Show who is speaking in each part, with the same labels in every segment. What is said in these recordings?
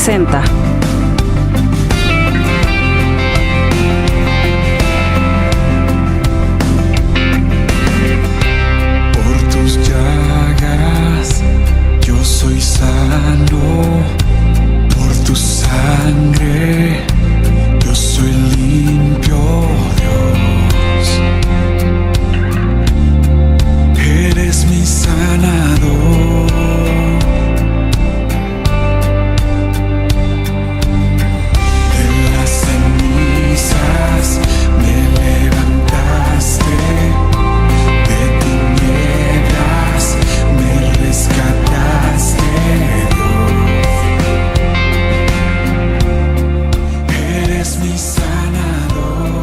Speaker 1: presenta.
Speaker 2: Por tus llagas yo soy sano, por tu sangre yo soy limpio, Dios. Eres mi sanador. De las cenizas me levantaste, de tinieblas me rescataste, Dios. Eres mi sanador.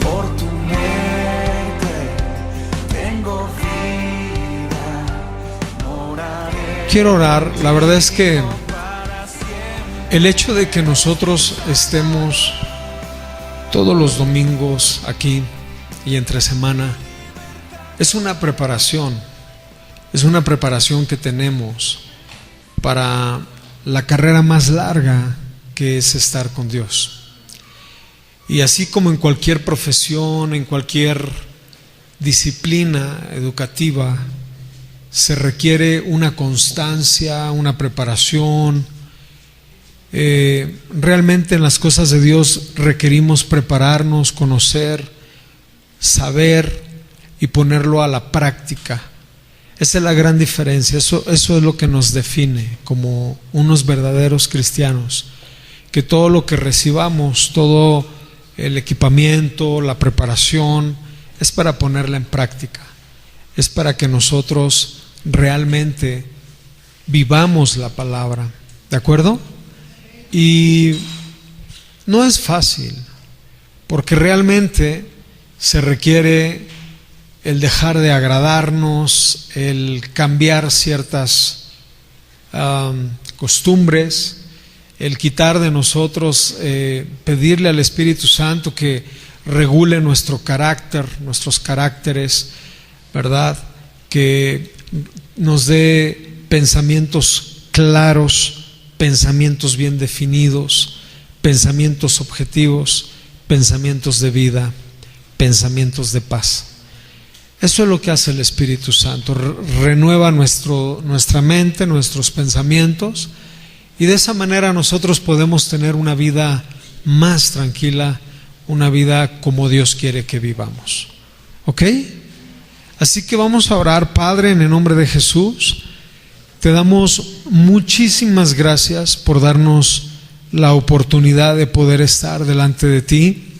Speaker 2: Por tu muerte tengo vida, moraré.
Speaker 3: Quiero orar. La verdad es que el hecho de que nosotros estemos todos los domingos aquí y entre semana es una preparación. Es una preparación que tenemos para la carrera más larga, que es estar con Dios. Y así como en cualquier profesión, en cualquier disciplina educativa, se requiere una constancia, una preparación. Realmente en las cosas de Dios requerimos prepararnos, conocer, saber y ponerlo a la práctica. Esa es la gran diferencia. Eso es lo que nos define como unos verdaderos cristianos, que todo lo que recibamos, todo el equipamiento, la preparación, es para ponerla en práctica, es para que nosotros realmente vivamos la palabra, ¿de acuerdo? Y no es fácil, porque realmente se requiere el dejar de agradarnos, el cambiar ciertas costumbres, el quitar de nosotros, pedirle al Espíritu Santo que regule nuestro carácter, nuestros caracteres, ¿verdad? Que nos dé pensamientos claros, pensamientos bien definidos, pensamientos objetivos, pensamientos de vida, pensamientos de paz. Eso es lo que hace el Espíritu Santo, renueva nuestra mente, nuestros pensamientos, y de esa manera nosotros podemos tener una vida más tranquila, una vida como Dios quiere que vivamos. ¿Ok? Así que vamos a orar. Padre, en el nombre de Jesús, te damos muchísimas gracias por darnos la oportunidad de poder estar delante de ti.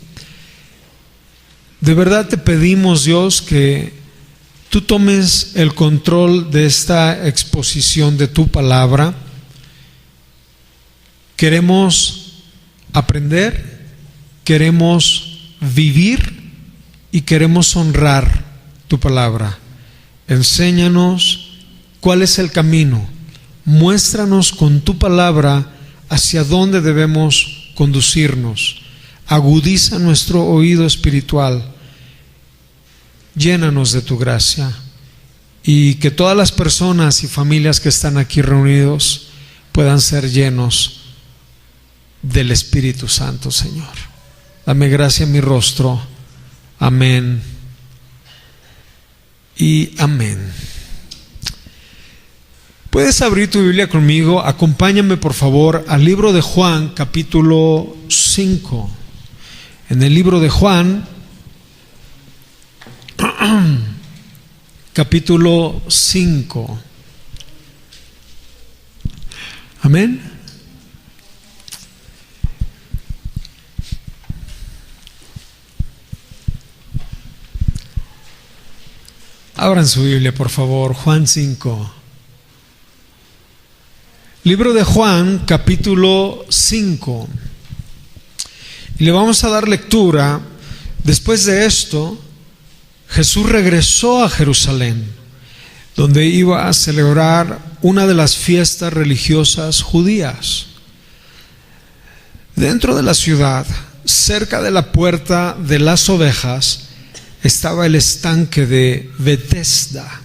Speaker 3: De verdad te pedimos, Dios, que tú tomes el control de esta exposición de tu palabra. Queremos aprender, queremos vivir y queremos honrar tu palabra. Enséñanos cuál es el camino. Muéstranos con tu palabra hacia dónde debemos conducirnos. Agudiza nuestro oído espiritual. Llénanos de tu gracia, y que todas las personas y familias que están aquí reunidos puedan ser llenos del Espíritu Santo, Señor. Dame gracia en mi rostro. Amén y amén. Puedes abrir tu Biblia conmigo. Acompáñame por favor al libro de Juan, capítulo 5. En el libro de Juan, capítulo 5. Amén. Abran su Biblia, por favor. Juan 5. Libro de Juan, capítulo 5. Y le vamos a dar lectura. Después de esto, Jesús regresó a Jerusalén, donde iba a celebrar una de las fiestas religiosas judías. Dentro de la ciudad, cerca de la puerta de las ovejas, estaba el estanque de Betesda,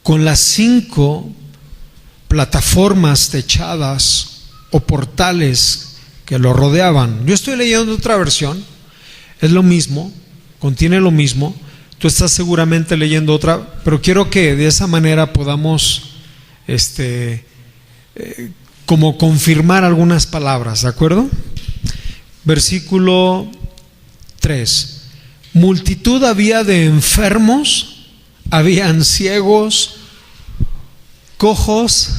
Speaker 3: con las 5 plataformas techadas o portales que lo rodeaban. Yo estoy leyendo otra versión, es lo mismo, contiene lo mismo. Tú estás seguramente leyendo otra, pero quiero que de esa manera podamos como confirmar algunas palabras, ¿de acuerdo? Versículo 3. Multitud había de enfermos, habían ciegos, cojos,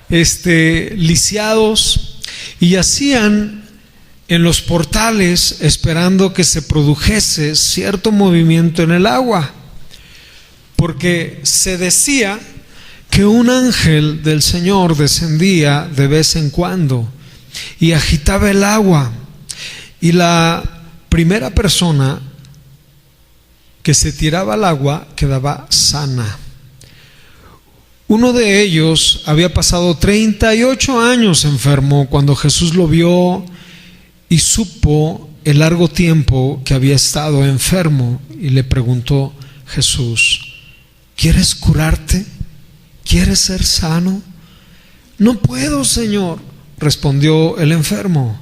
Speaker 3: lisiados, y yacían en los portales esperando que se produjese cierto movimiento en el agua, porque se decía que un ángel del Señor descendía de vez en cuando y agitaba el agua, y la primera persona que se tiraba al agua quedaba sana. Uno de ellos había pasado 38 años enfermo cuando Jesús lo vio y supo el largo tiempo que había estado enfermo, y le preguntó: Jesús, ¿quieres curarte? ¿Quieres ser sano? No puedo, Señor, respondió el enfermo.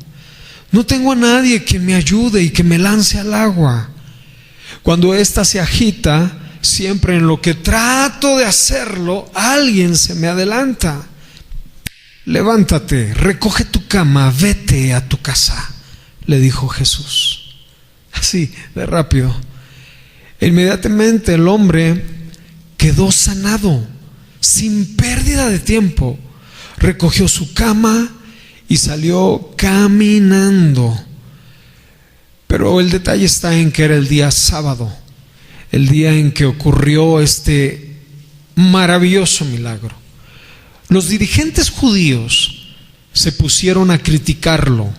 Speaker 3: No tengo a nadie que me ayude y que me lance al agua. Cuando ésta se agita, siempre en lo que trato de hacerlo, alguien se me adelanta. Levántate, recoge tu cama, vete a tu casa, le dijo Jesús. Así de rápido. Inmediatamente el hombre quedó sanado, sin pérdida de tiempo. Recogió su cama y salió caminando. Pero el detalle está en que era el día sábado, el día en que ocurrió este maravilloso milagro. Los dirigentes judíos se pusieron a criticarlo.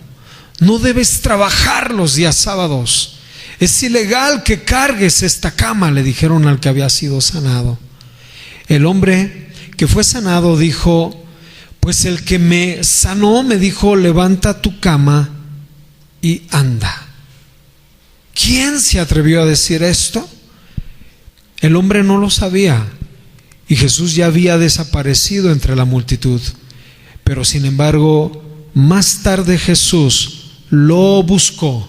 Speaker 3: No debes trabajar los días sábados. Es ilegal que cargues esta cama, le dijeron al que había sido sanado. El hombre que fue sanado dijo: pues el que me sanó me dijo: levanta tu cama y anda. ¿Quién se atrevió a decir esto? El hombre no lo sabía, y Jesús ya había desaparecido entre la multitud. Pero sin embargo, más tarde Jesús lo buscó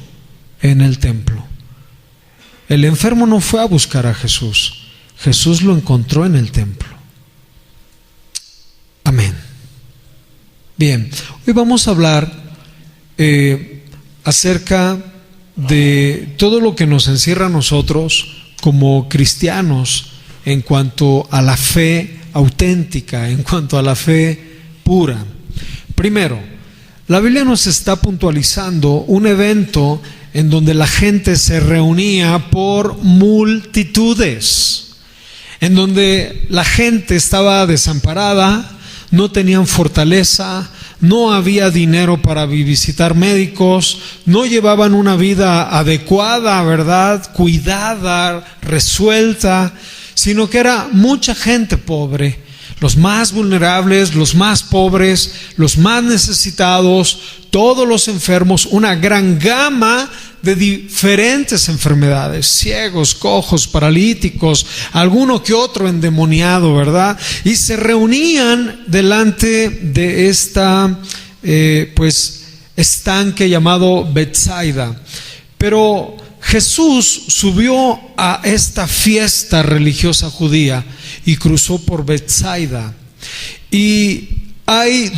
Speaker 3: en el templo. El enfermo no fue a buscar a Jesús, Jesús lo encontró en el templo. Amén. Bien, hoy vamos a hablar acerca de todo lo que nos encierra a nosotros como cristianos en cuanto a la fe auténtica, en cuanto a la fe pura. Primero, la Biblia nos está puntualizando un evento en donde la gente se reunía por multitudes, en donde la gente estaba desamparada, no tenían fortaleza, no había dinero para visitar médicos, no llevaban una vida adecuada, ¿verdad?, cuidada, resuelta, sino que era mucha gente pobre, los más vulnerables, los más pobres, los más necesitados, todos los enfermos, una gran gama de diferentes enfermedades, ciegos, cojos, paralíticos, alguno que otro endemoniado, ¿verdad? Y se reunían delante de esta estanque llamado Betsaida. Pero Jesús subió a esta fiesta religiosa judía y cruzó por Betsaida. Y hay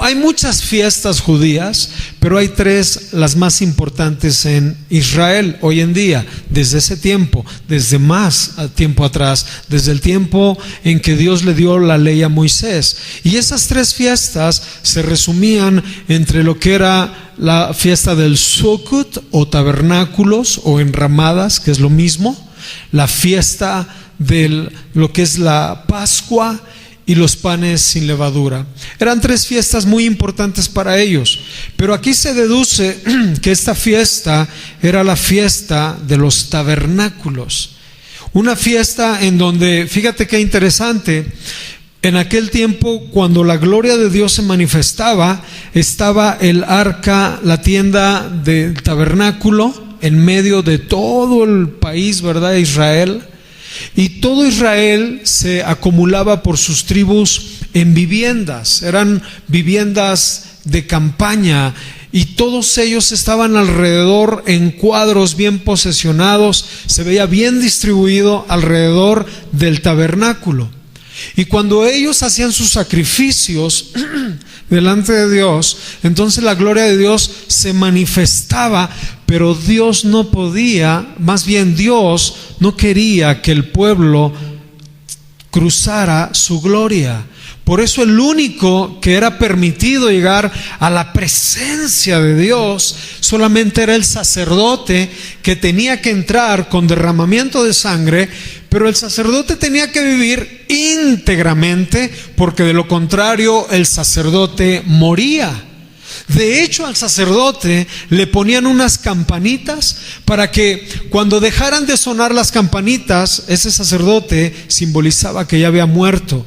Speaker 3: hay muchas fiestas judías, pero hay 3 las más importantes en Israel hoy en día, desde ese tiempo, desde más tiempo atrás, desde el tiempo en que Dios le dio la ley a Moisés. Y esas 3 fiestas se resumían entre lo que era la fiesta del Sukkot o tabernáculos o enramadas, que es lo mismo, la fiesta de lo que es la Pascua y los panes sin levadura. Eran 3 fiestas muy importantes para ellos, pero aquí se deduce que esta fiesta era la fiesta de los tabernáculos, una fiesta en donde, fíjate qué interesante, en aquel tiempo cuando la gloria de Dios se manifestaba, estaba el arca, la tienda del tabernáculo en medio de todo el país, ¿verdad?, Israel. Y todo Israel se acumulaba por sus tribus en viviendas, eran viviendas de campaña, y todos ellos estaban alrededor en cuadros bien posesionados, se veía bien distribuido alrededor del tabernáculo. Y cuando ellos hacían sus sacrificios delante de Dios, entonces la gloria de Dios se manifestaba, pero Dios no podía, más bien Dios no quería que el pueblo cruzara su gloria. Por eso el único que era permitido llegar a la presencia de Dios solamente era el sacerdote, que tenía que entrar con derramamiento de sangre, pero el sacerdote tenía que vivir íntegramente, porque de lo contrario el sacerdote moría. De hecho, al sacerdote le ponían unas campanitas para que cuando dejaran de sonar las campanitas, ese sacerdote simbolizaba que ya había muerto.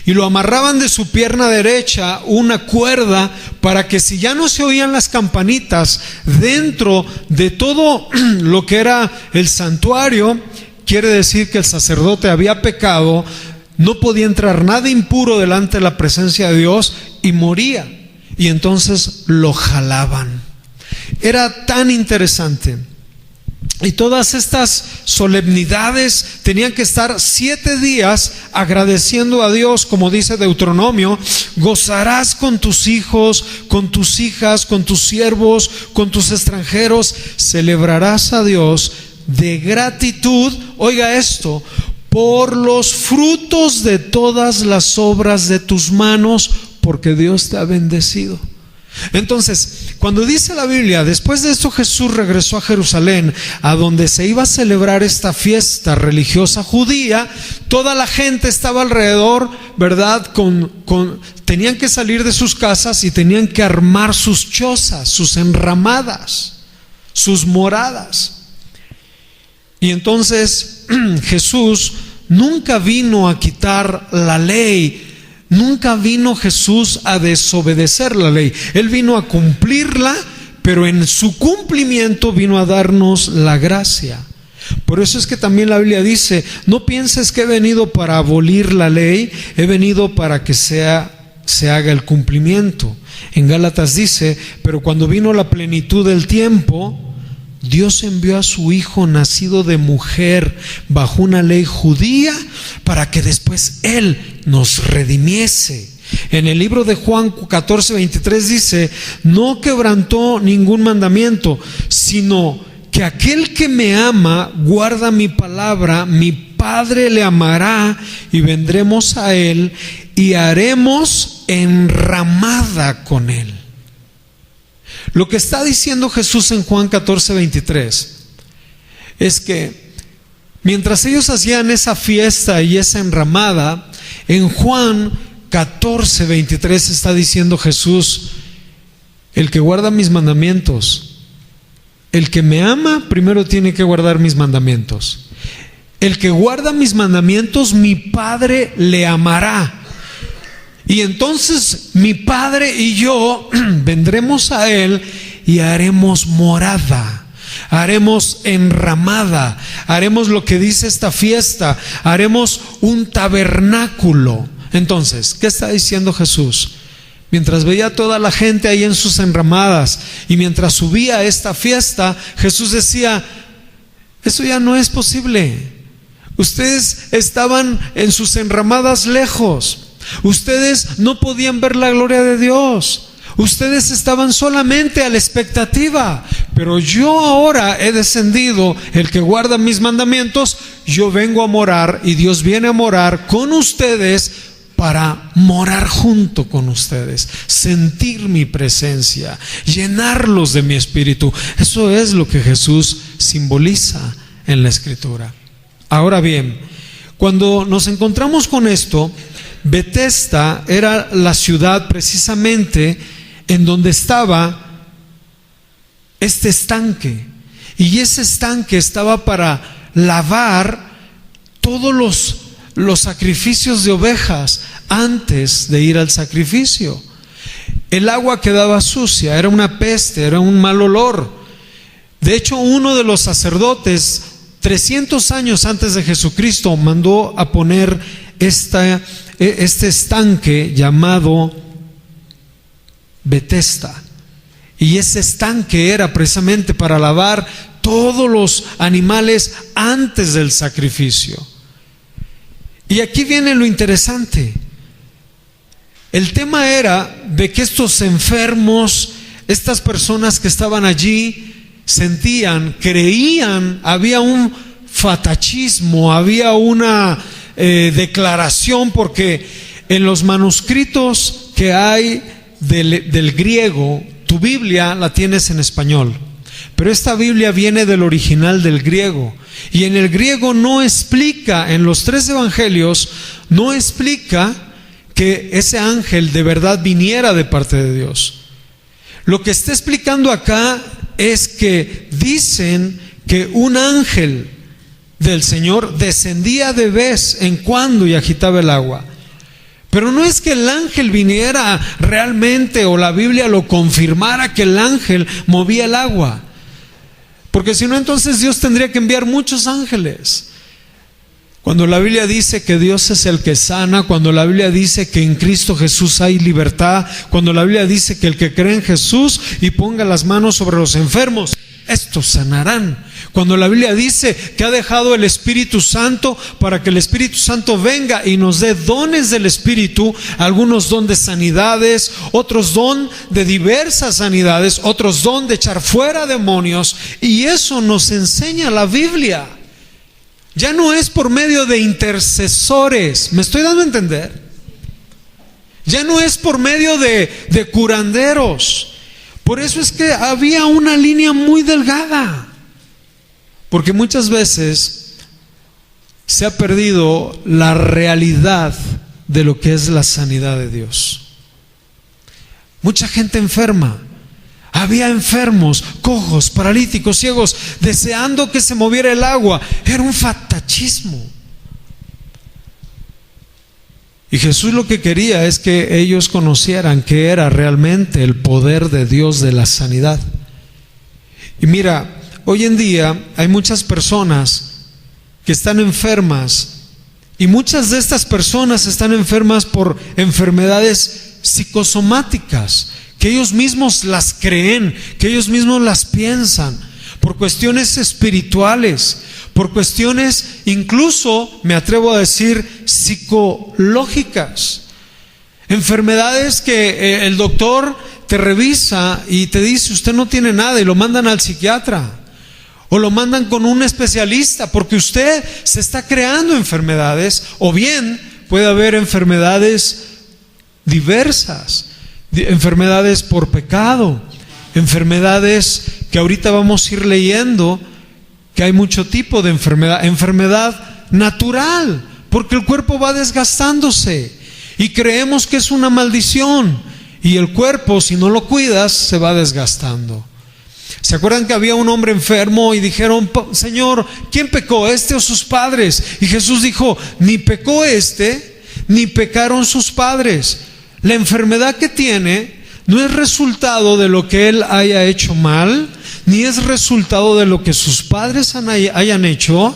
Speaker 3: Y lo amarraban de su pierna derecha una cuerda para que si ya no se oían las campanitas dentro de todo lo que era el santuario, quiere decir que el sacerdote había pecado, no podía entrar nada impuro delante de la presencia de Dios y moría. Y entonces lo jalaban. Era tan interesante. Y todas estas solemnidades tenían que estar 7 días agradeciendo a Dios, como dice Deuteronomio: gozarás con tus hijos, con tus hijas, con tus siervos, con tus extranjeros, celebrarás a Dios de gratitud, oiga esto, por los frutos de todas las obras de tus manos, porque Dios te ha bendecido. Entonces, cuando dice la Biblia, después de esto Jesús regresó a Jerusalén, a donde se iba a celebrar esta fiesta religiosa judía, toda la gente estaba alrededor, ¿verdad? Tenían que salir de sus casas y tenían que armar sus chozas, sus enramadas, sus moradas. Y entonces Jesús nunca vino a quitar la ley. Nunca vino Jesús a desobedecer la ley. Él vino a cumplirla, pero en su cumplimiento vino a darnos la gracia. Por eso es que también la Biblia dice: no pienses que he venido para abolir la ley, he venido para que se haga el cumplimiento. En Gálatas dice: pero cuando vino la plenitud del tiempo, Dios envió a su Hijo nacido de mujer bajo una ley judía, para que después Él nos redimiese. En el libro de Juan 14:23 dice: no quebrantó ningún mandamiento, sino que aquel que me ama guarda mi palabra, mi Padre le amará y vendremos a Él y haremos enramada con Él. Lo que está diciendo Jesús en Juan 14:23 es que mientras ellos hacían esa fiesta y esa enramada, en Juan 14:23 está diciendo Jesús: el que guarda mis mandamientos, el que me ama, primero tiene que guardar mis mandamientos. El que guarda mis mandamientos, mi Padre le amará. Y entonces mi Padre y yo vendremos a Él y haremos morada, haremos enramada, haremos lo que dice esta fiesta, haremos un tabernáculo. Entonces, ¿qué está diciendo Jesús? Mientras veía a toda la gente ahí en sus enramadas y mientras subía a esta fiesta, Jesús decía: eso ya no es posible. Ustedes estaban en sus enramadas lejos. Ustedes no podían ver la gloria de Dios. Ustedes estaban solamente a la expectativa. Pero yo ahora he descendido, el que guarda mis mandamientos, yo vengo a morar, y Dios viene a morar con ustedes para morar junto con ustedes, sentir mi presencia, llenarlos de mi espíritu. Eso es lo que Jesús simboliza en la Escritura. Ahora bien, cuando nos encontramos con esto, Betesda era la ciudad precisamente en donde estaba este estanque, y ese estanque estaba para lavar todos los sacrificios de ovejas antes de ir al sacrificio. El agua quedaba sucia, era una peste, era un mal olor. De hecho, uno de los sacerdotes 300 años antes de Jesucristo mandó a poner este estanque llamado Betesda. Y ese estanque era precisamente para lavar todos los animales antes del sacrificio. Y aquí viene lo interesante. El tema era de que estos enfermos, estas personas que estaban allí, sentían, creían, había un fatachismo, había una declaración, porque en los manuscritos que hay del griego, tu Biblia la tienes en español, pero esta Biblia viene del original del griego, y en el griego no explica, en los 3 evangelios no explica que ese ángel de verdad viniera de parte de Dios. Lo que está explicando acá es que dicen que un ángel del Señor descendía de vez en cuando y agitaba el agua. Pero no es que el ángel viniera realmente, o la Biblia lo confirmara, que el ángel movía el agua, porque si no, entonces Dios tendría que enviar muchos ángeles. Cuando la Biblia dice que Dios es el que sana, cuando la Biblia dice que en Cristo Jesús hay libertad, cuando la Biblia dice que el que cree en Jesús y ponga las manos sobre los enfermos, estos sanarán. Cuando la Biblia dice que ha dejado el Espíritu Santo para que el Espíritu Santo venga y nos dé dones del Espíritu, algunos don de sanidades, otros don de diversas sanidades, otros don de echar fuera demonios, y eso nos enseña la Biblia. Ya no es por medio de intercesores, ¿me estoy dando a entender? Ya no es por medio de curanderos. Por eso es que había una línea muy delgada, porque muchas veces se ha perdido la realidad de lo que es la sanidad de Dios. Mucha gente enferma. Había enfermos, cojos, paralíticos, ciegos, deseando que se moviera el agua. Era un fatachismo. Y Jesús lo que quería es que ellos conocieran que era realmente el poder de Dios de la sanidad. Y mira, hoy en día hay muchas personas que están enfermas, y muchas de estas personas están enfermas por enfermedades psicosomáticas, que ellos mismos las creen, que ellos mismos las piensan, por cuestiones espirituales, por cuestiones incluso, me atrevo a decir, psicológicas. Enfermedades que el doctor te revisa y te dice usted no tiene nada, y lo mandan al psiquiatra, o lo mandan con un especialista, porque usted se está creando enfermedades. O bien puede haber enfermedades diversas, enfermedades por pecado, enfermedades que ahorita vamos a ir leyendo, que hay mucho tipo de enfermedad natural, porque el cuerpo va desgastándose y creemos que es una maldición, y el cuerpo, si no lo cuidas, se va desgastando. ¿Se acuerdan que había un hombre enfermo y dijeron: Señor, ¿quién pecó, este o sus padres? Y Jesús dijo: ni pecó este, ni pecaron sus padres. La enfermedad que tiene no es resultado de lo que él haya hecho mal, ni es resultado de lo que sus padres hayan hecho.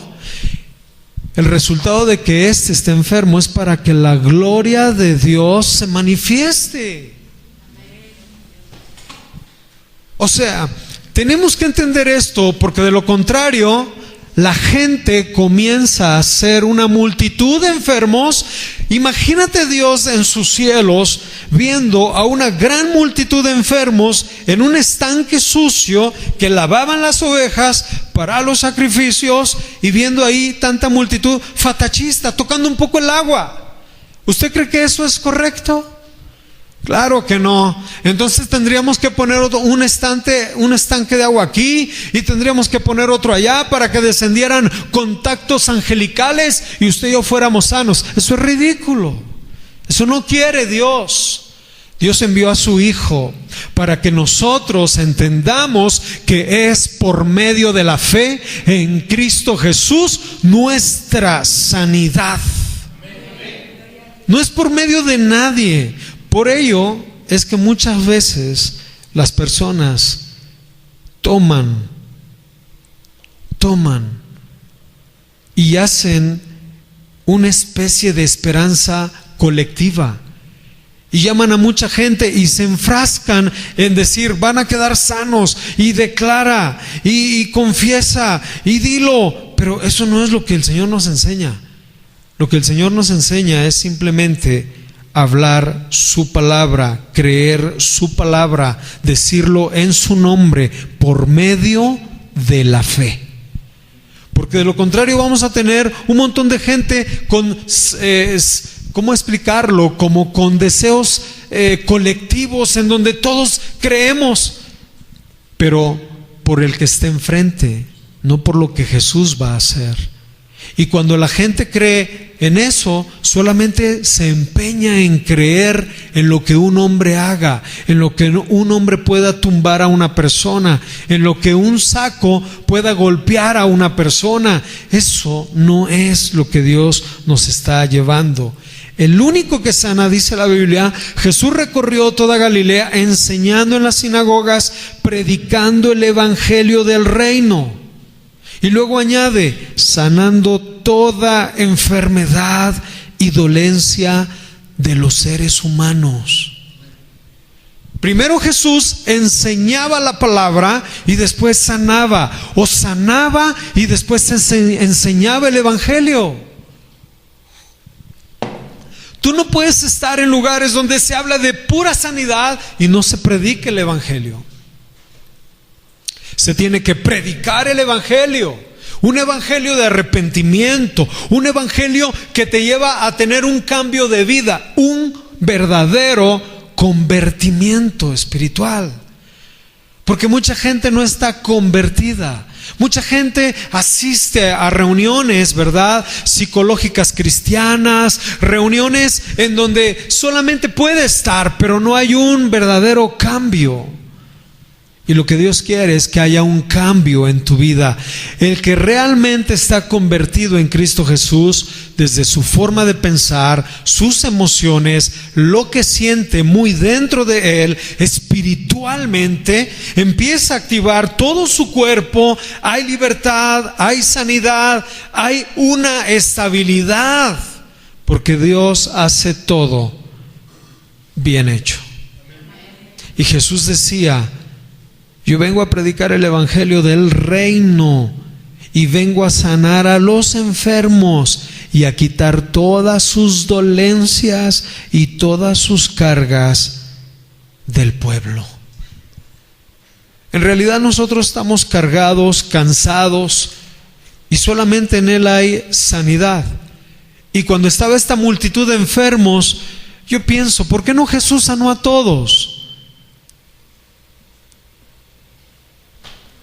Speaker 3: El resultado de que éste esté enfermo es para que la gloria de Dios se manifieste. O sea, tenemos que entender esto, porque de lo contrario la gente comienza a ser una multitud de enfermos. Imagínate Dios en sus cielos viendo a una gran multitud de enfermos en un estanque sucio que lavaban las ovejas para los sacrificios, y viendo ahí tanta multitud fatachista tocando un poco el agua. ¿Usted cree que eso es correcto? Claro que no. Entonces tendríamos que poner un estanque de agua aquí, y tendríamos que poner otro allá para que descendieran contactos angelicales y usted y yo fuéramos sanos. Eso es ridículo. Eso no quiere Dios. Dios envió a su Hijo para que nosotros entendamos que es por medio de la fe en Cristo Jesús nuestra sanidad. No es por medio de nadie. Por ello es que muchas veces las personas toman y hacen una especie de esperanza colectiva. Y llaman a mucha gente y se enfrascan en decir, van a quedar sanos, y declara, y confiesa, y dilo. Pero eso no es lo que el Señor nos enseña. Lo que el Señor nos enseña es simplemente hablar su palabra, creer su palabra, decirlo en su nombre por medio de la fe. Porque de lo contrario vamos a tener un montón de gente con, ¿cómo explicarlo? Como con deseos colectivos en donde todos creemos, pero por el que está enfrente, no por lo que Jesús va a hacer. Y cuando la gente cree en eso, solamente se empeña en creer en lo que un hombre haga, en lo que un hombre pueda tumbar a una persona, en lo que un saco pueda golpear a una persona. Eso no es lo que Dios nos está llevando. El único que sana, dice la Biblia, Jesús recorrió toda Galilea enseñando en las sinagogas, predicando el evangelio del reino. Y luego añade, sanando toda enfermedad y dolencia de los seres humanos. Primero Jesús enseñaba la palabra y después sanaba, o sanaba y después enseñaba el evangelio. Tú no puedes estar en lugares donde se habla de pura sanidad y no se predique el evangelio. Se tiene que predicar el evangelio, un evangelio de arrepentimiento, un evangelio que te lleva a tener un cambio de vida, un verdadero convertimiento espiritual. Porque mucha gente no está convertida. Mucha gente asiste a reuniones, ¿verdad?, psicológicas cristianas, reuniones en donde solamente puede estar, pero no hay un verdadero cambio. Y lo que Dios quiere es que haya un cambio en tu vida. El que realmente está convertido en Cristo Jesús, desde su forma de pensar, sus emociones, lo que siente muy dentro de él, espiritualmente, empieza a activar todo su cuerpo. Hay libertad, hay sanidad, hay una estabilidad, porque Dios hace todo bien hecho. Y Jesús decía, yo vengo a predicar el evangelio del reino y vengo a sanar a los enfermos y a quitar todas sus dolencias y todas sus cargas del pueblo. En realidad nosotros estamos cargados, cansados, y solamente en Él hay sanidad. Y cuando estaba esta multitud de enfermos, yo pienso, ¿por qué no Jesús sanó a todos?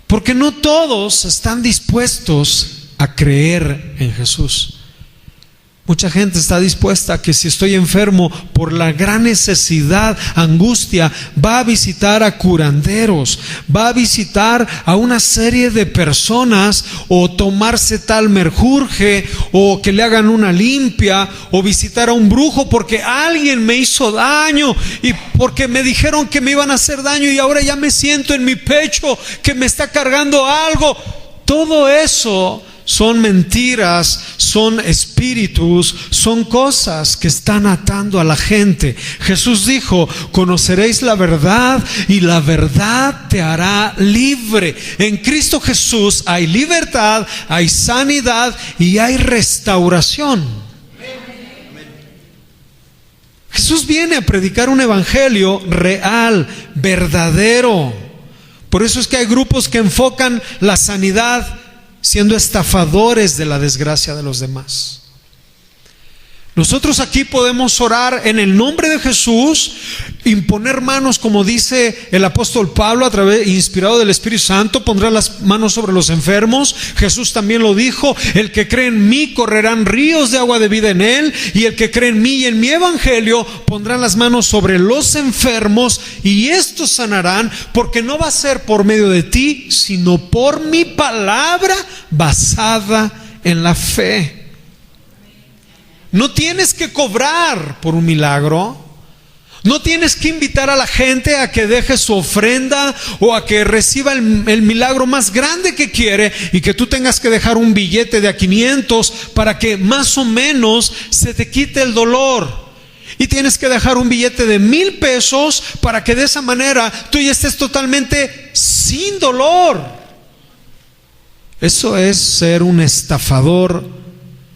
Speaker 3: Porque no todos están dispuestos a creer en Jesús. Mucha gente está dispuesta a que si estoy enfermo por la gran necesidad, angustia, va a visitar a curanderos, va a visitar a una serie de personas, o tomarse tal menjurje, o que le hagan una limpia, o visitar a un brujo porque alguien me hizo daño y porque me dijeron que me iban a hacer daño y ahora ya me siento en mi pecho que me está cargando algo. Todo eso son mentiras, son espíritus, son cosas que están atando a la gente. Jesús dijo, conoceréis la verdad y la verdad te hará libre. En Cristo Jesús hay libertad, hay sanidad y hay restauración. Jesús viene a predicar un evangelio real, verdadero. Por eso es que hay grupos que enfocan la sanidad siendo estafadores de la desgracia de los demás. Nosotros aquí podemos orar en el nombre de Jesús, imponer manos, como dice el apóstol Pablo, inspirado del Espíritu Santo, pondrá las manos sobre los enfermos. Jesús también lo dijo, el que cree en mí correrán ríos de agua de vida en él, y el que cree en mí y en mi evangelio pondrán las manos sobre los enfermos y estos sanarán, porque no va a ser por medio de ti, sino por mi palabra basada en la fe. No tienes que cobrar por un milagro. No tienes que invitar a la gente a que deje su ofrenda o a que reciba el milagro más grande que quiere y que tú tengas que dejar un billete de a 500 para que más o menos se te quite el dolor. Y tienes que dejar un billete de 1,000 pesos para que de esa manera tú ya estés totalmente sin dolor. Eso es ser un estafador.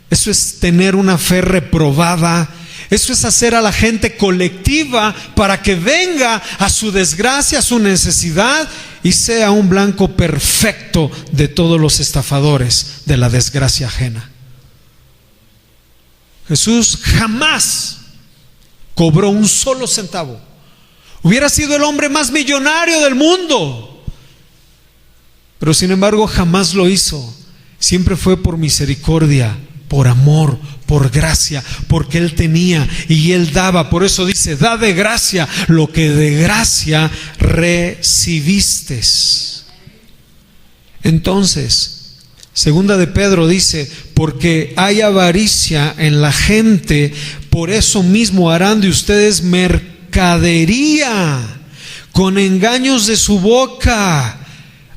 Speaker 3: Eso es tener una fe reprobada. Eso es hacer a la gente colectiva para que venga a su desgracia, a su necesidad y sea un blanco perfecto de todos los estafadores de la desgracia ajena. Jesús jamás cobró un solo centavo. Hubiera sido el hombre más millonario del mundo, pero sin embargo jamás lo hizo. Siempre fue por misericordia, por amor, por gracia, porque Él tenía y Él daba. Por eso dice: da de gracia lo que de gracia recibiste. Entonces, segunda de Pedro dice: porque hay avaricia en la gente, por eso mismo harán de ustedes mercadería con engaños de su boca,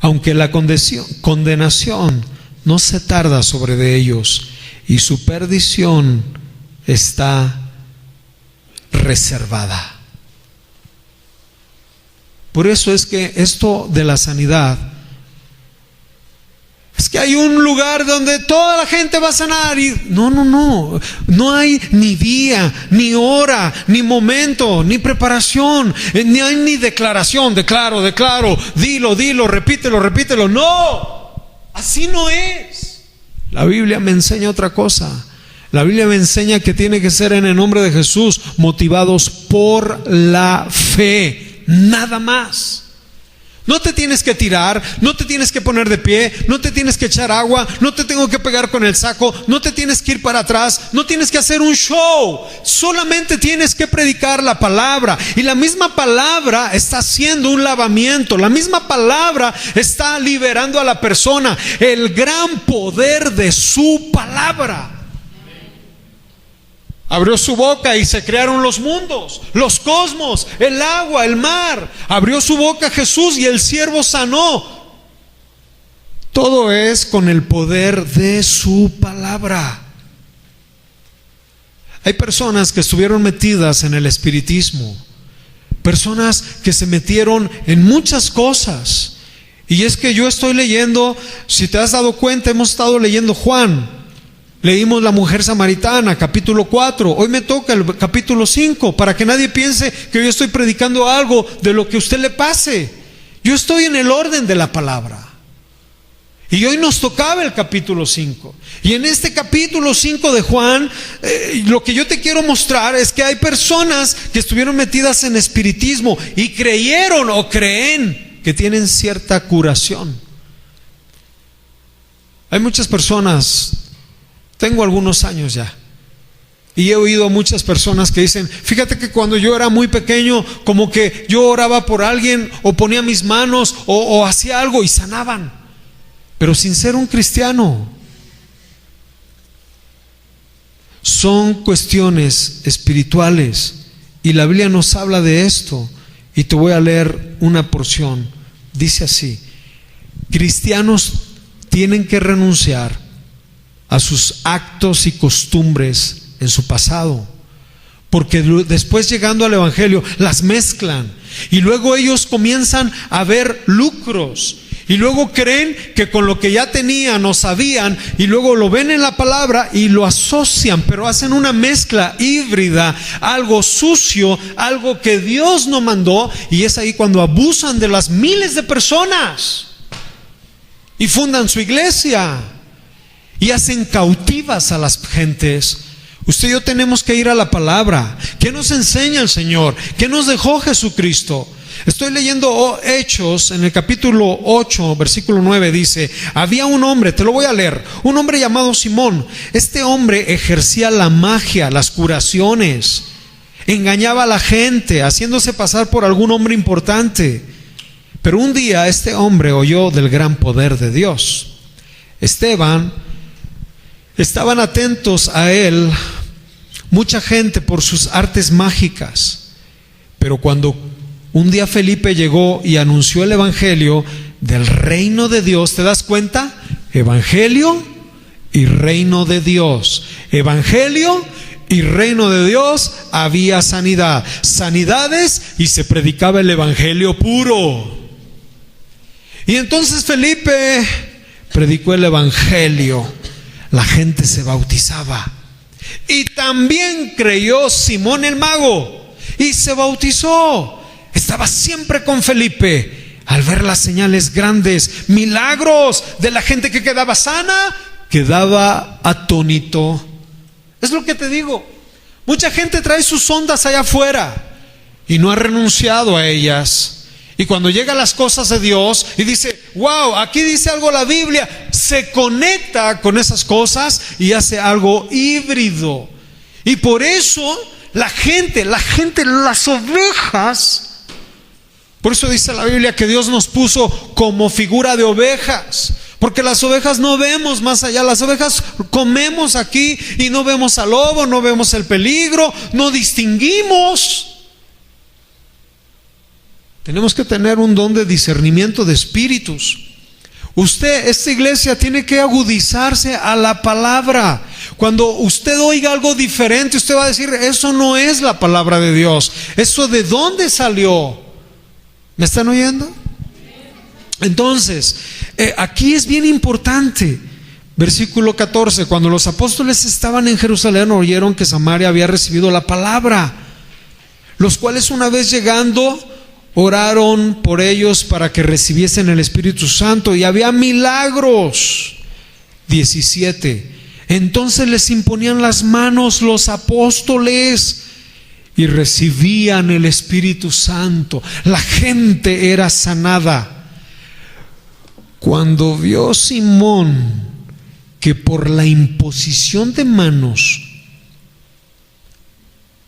Speaker 3: aunque la condenación no se tarda sobre de ellos, y su perdición está reservada. Por eso es que esto de la sanidad, es que hay un lugar donde toda la gente va a sanar y no hay ni día, ni hora, ni momento, ni preparación, ni hay ni declaración, declaro, dilo, repítelo, no, así no es. La Biblia me enseña otra cosa. La Biblia me enseña que tiene que ser en el nombre de Jesús, motivados por la fe, nada más. No te tienes que tirar, no te tienes que poner de pie, no te tienes que echar agua, no te tengo que pegar con el saco, no te tienes que ir para atrás, no tienes que hacer un show, solamente tienes que predicar la palabra. Y la misma palabra está haciendo un lavamiento, la misma palabra está liberando a la persona, el gran poder de su palabra. Abrió su boca y se crearon los mundos, los cosmos, el agua, el mar. Abrió su boca Jesús y el siervo sanó. Todo es con el poder de su palabra. Hay personas que estuvieron metidas en el espiritismo, personas que se metieron en muchas cosas. Y es que yo estoy leyendo, si te has dado cuenta, hemos estado leyendo Juan. Leímos la mujer samaritana, capítulo 4. Hoy me toca el capítulo 5, para que nadie piense que yo estoy predicando algo de lo que a usted le pase. Yo estoy en el orden de la palabra. Y hoy nos tocaba el capítulo 5. Y en este capítulo 5 de Juan, lo que yo te quiero mostrar es que hay personas que estuvieron metidas en espiritismo y creyeron o creen que tienen cierta curación. Hay muchas personas. Tengo algunos años ya y he oído a muchas personas que dicen: fíjate que cuando yo era muy pequeño, como que yo oraba por alguien o ponía mis manos o hacía algo y sanaban, pero sin ser un cristiano. Son cuestiones espirituales y la Biblia nos habla de esto, y te voy a leer una porción. Dice así: cristianos tienen que renunciar a sus actos y costumbres en su pasado, porque después, llegando al evangelio, las mezclan y luego ellos comienzan a ver lucros y luego creen que con lo que ya tenían o sabían, y luego lo ven en la palabra y lo asocian, pero hacen una mezcla híbrida, algo sucio, algo que Dios no mandó, y es ahí cuando abusan de las miles de personas y fundan su iglesia y hacen cautivas a las gentes. Usted y yo tenemos que ir a la palabra. ¿Qué nos enseña el Señor? ¿Qué nos dejó Jesucristo? Estoy leyendo Hechos en el capítulo 8, versículo 9, dice: había un hombre, te lo voy a leer, un hombre llamado Simón. Este hombre ejercía la magia, las curaciones, engañaba a la gente, haciéndose pasar por algún hombre importante. Pero un día este hombre oyó del gran poder de Dios. Estaban atentos a él mucha gente por sus artes mágicas. Pero cuando un día Felipe llegó y anunció el evangelio del reino de Dios, ¿te das cuenta? Evangelio y reino de Dios. Evangelio y reino de Dios, había sanidad, sanidades, y se predicaba el evangelio puro. Y entonces Felipe predicó el evangelio, la gente se bautizaba. Y también creyó Simón el mago y se bautizó. Estaba siempre con Felipe. Al ver las señales grandes, milagros de la gente que quedaba sana, quedaba atónito. Es lo que te digo. Mucha gente trae sus ondas allá afuera y no ha renunciado a ellas. Y cuando llega a las cosas de Dios y dice, wow, aquí dice algo la Biblia, se conecta con esas cosas y hace algo híbrido. Y por eso la gente, las ovejas, por eso dice la Biblia que Dios nos puso como figura de ovejas. Porque las ovejas no vemos más allá, las ovejas comemos aquí y no vemos al lobo, no vemos el peligro, no distinguimos. Tenemos que tener un don de discernimiento de espíritus. Esta iglesia tiene que agudizarse a la palabra. Cuando usted oiga algo diferente, usted va a decir, eso no es la palabra de Dios. ¿Eso de dónde salió? ¿Me están oyendo? Entonces, aquí es bien importante. Versículo 14: cuando los apóstoles estaban en Jerusalén, oyeron que Samaria había recibido la palabra, los cuales, una vez llegando, oraron por ellos para que recibiesen el Espíritu Santo, y había milagros. 17: entonces les imponían las manos los apóstoles y recibían el Espíritu Santo. La gente era sanada. Cuando vio Simón que por la imposición de manos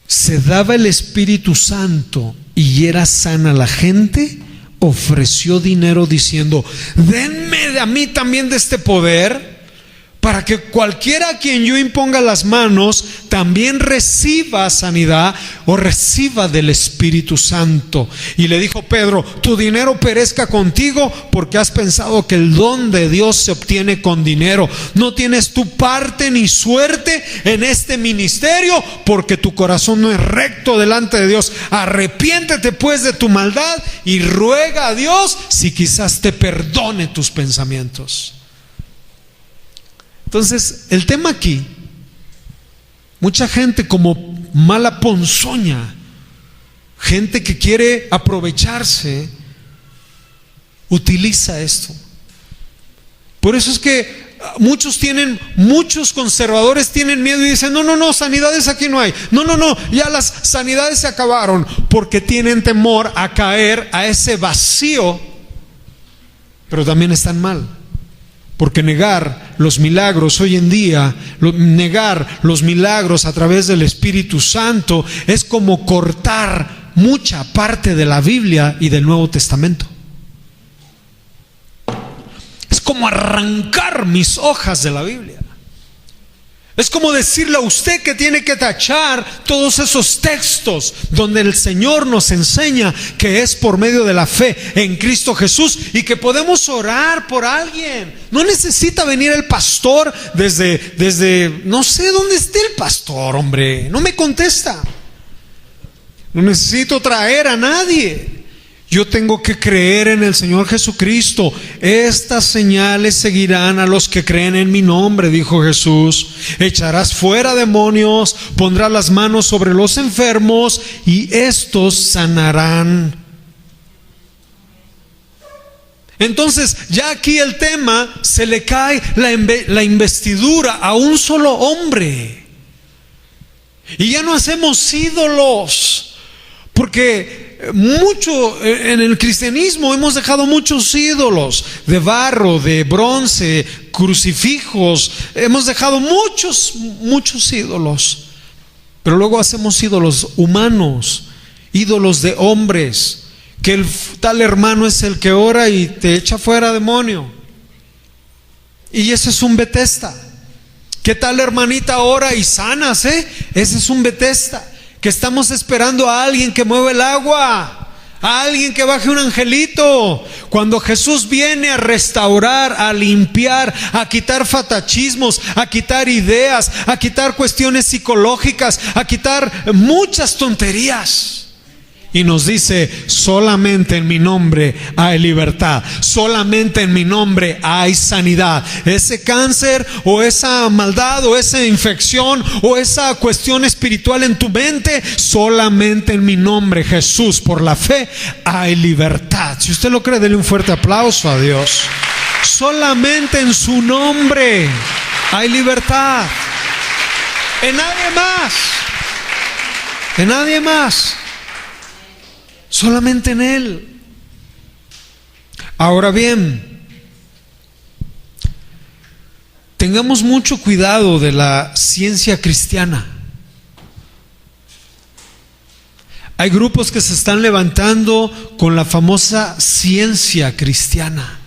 Speaker 3: se daba el Espíritu Santo y era sana la gente, ofreció dinero diciendo, denme a mí también de este poder, para que cualquiera a quien yo imponga las manos también reciba sanidad o reciba del Espíritu Santo. Y le dijo Pedro, tu dinero perezca contigo, porque has pensado que el don de Dios se obtiene con dinero. No tienes tu parte ni suerte en este ministerio, porque tu corazón no es recto delante de Dios. Arrepiéntete pues de tu maldad y ruega a Dios si quizás te perdone tus pensamientos. Entonces, el tema aquí, mucha gente como mala ponzoña, gente que quiere aprovecharse, utiliza esto. Por eso es que muchos conservadores tienen miedo y dicen, no, sanidades aquí no hay. No, ya las sanidades se acabaron, porque tienen temor a caer a ese vacío, pero también están mal. Porque negar los milagros hoy en día, negar los milagros a través del Espíritu Santo, es como cortar mucha parte de la Biblia y del Nuevo Testamento. Es como arrancar mis hojas de la Biblia. Es como decirle a usted que tiene que tachar todos esos textos donde el Señor nos enseña que es por medio de la fe en Cristo Jesús y que podemos orar por alguien. No necesita venir el pastor desde no sé dónde esté el pastor, hombre, no me contesta. No necesito traer a nadie. Yo tengo que creer en el Señor Jesucristo. Estas señales seguirán a los que creen en mi nombre, dijo Jesús. Echarás fuera demonios, pondrás las manos sobre los enfermos y estos sanarán. Entonces, ya aquí el tema, se le cae la investidura a un solo hombre. Y ya no hacemos ídolos. Porque en el cristianismo hemos dejado muchos ídolos de barro, de bronce, crucifijos. Hemos dejado muchos ídolos. Pero luego hacemos ídolos humanos, ídolos de hombres. Que el tal hermano es el que ora y te echa fuera demonio. Y ese es un Betesda. Que tal hermanita ora y sanas, ese es un Betesda. que estamos esperando a alguien que mueva el agua, a alguien que baje un angelito. Cuando Jesús viene a restaurar, a limpiar, a quitar fatachismos, a quitar ideas, a quitar cuestiones psicológicas, a quitar muchas tonterías. Y nos dice: solamente en mi nombre hay libertad, solamente en mi nombre hay sanidad. Ese cáncer o esa maldad o esa infección o esa cuestión espiritual en tu mente, solamente en mi nombre, Jesús, por la fe, hay libertad. Si usted lo cree, dele un fuerte aplauso a Dios. Solamente en su nombre hay libertad. En nadie más. En nadie más. Solamente en Él. Ahora bien, tengamos mucho cuidado de la ciencia cristiana. Hay grupos que se están levantando con la famosa ciencia cristiana,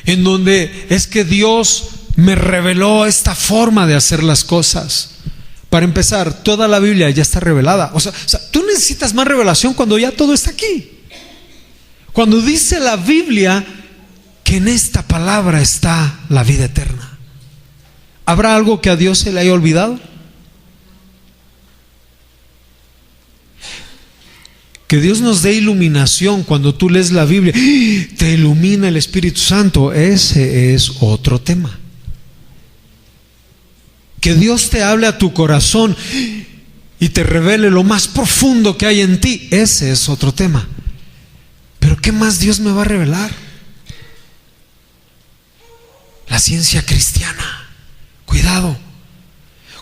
Speaker 3: en donde es que Dios me reveló esta forma de hacer las cosas. Para empezar, toda la Biblia ya está revelada. O sea, tú necesitas más revelación cuando ya todo está aquí. Cuando dice la Biblia que en esta palabra está la vida eterna, ¿habrá algo que a Dios se le haya olvidado? Que Dios nos dé iluminación cuando tú lees la Biblia, te ilumina el Espíritu Santo. Ese es otro tema. Que Dios te hable a tu corazón y te revele lo más profundo que hay en ti, ese es otro tema. Pero ¿qué más Dios me va a revelar? La ciencia cristiana. Cuidado.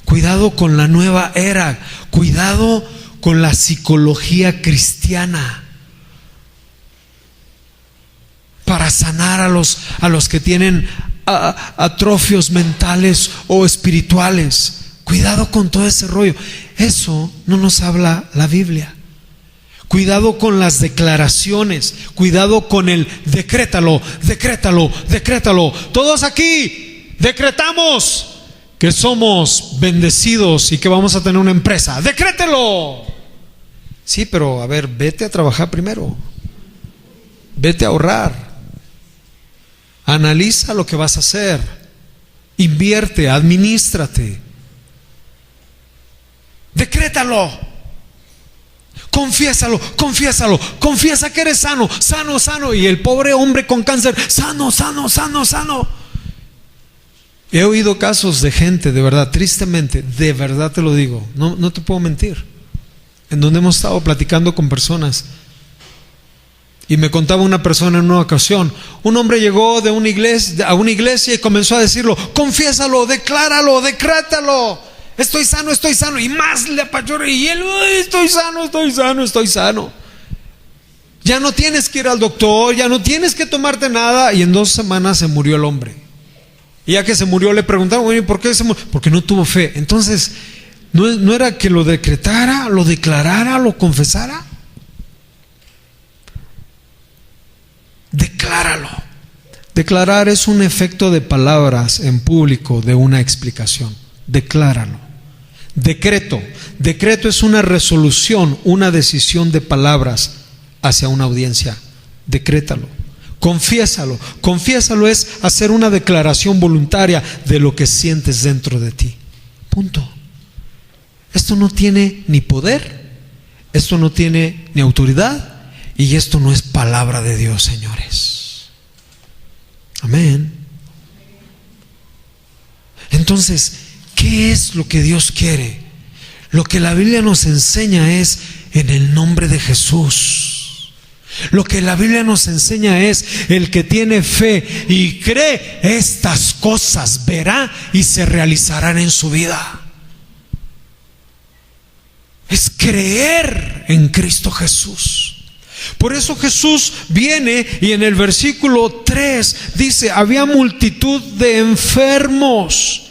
Speaker 3: Cuidado con la nueva era. Cuidado con la psicología cristiana. Para sanar a los que tienen atrofios mentales o espirituales. Cuidado con todo ese rollo. Eso no nos habla la Biblia. Cuidado con las declaraciones. Cuidado con el decrétalo, decrétalo, decrétalo. Todos aquí decretamos que somos bendecidos y que vamos a tener una empresa. ¡Decrételo! Sí, pero a ver, vete a trabajar primero. Vete a ahorrar. Analiza lo que vas a hacer. Invierte, adminístrate. Decrétalo. Confiésalo, confiésalo. Confiesa que eres sano, sano, sano. Y el pobre hombre con cáncer, sano, sano, sano, sano. He oído casos de gente, de verdad, tristemente, de verdad te lo digo, no te puedo mentir, en donde hemos estado platicando con personas. Y me contaba una persona en una ocasión, un hombre llegó a una iglesia y comenzó a decirlo: confiésalo, decláralo, decrétalo, estoy sano, y más le apachurra, y él: estoy sano, estoy sano, estoy sano. Ya no tienes que ir al doctor, ya no tienes que tomarte nada. Y en 2 semanas se murió el hombre. Y ya que se murió, le preguntaron: bueno, ¿por qué se murió? Porque no tuvo fe. Entonces, ¿no era que lo decretara, lo declarara, lo confesara? Decláralo. Declarar es un efecto de palabras en público de una explicación. Decláralo. Decreto. Decreto es una resolución, una decisión de palabras hacia una audiencia. Decrétalo. Confiésalo. Confiésalo es hacer una declaración voluntaria de lo que sientes dentro de ti. Punto. Esto no tiene ni poder, esto no tiene ni autoridad, y esto no es palabra de Dios, señores. Amén. Entonces, ¿qué es lo que Dios quiere? Lo que la Biblia nos enseña es en el nombre de Jesús. Lo que la Biblia nos enseña es: el que tiene fe y cree, estas cosas verá y se realizarán en su vida. Es creer en Cristo Jesús. Por eso Jesús viene y en el versículo 3 dice: había multitud de enfermos.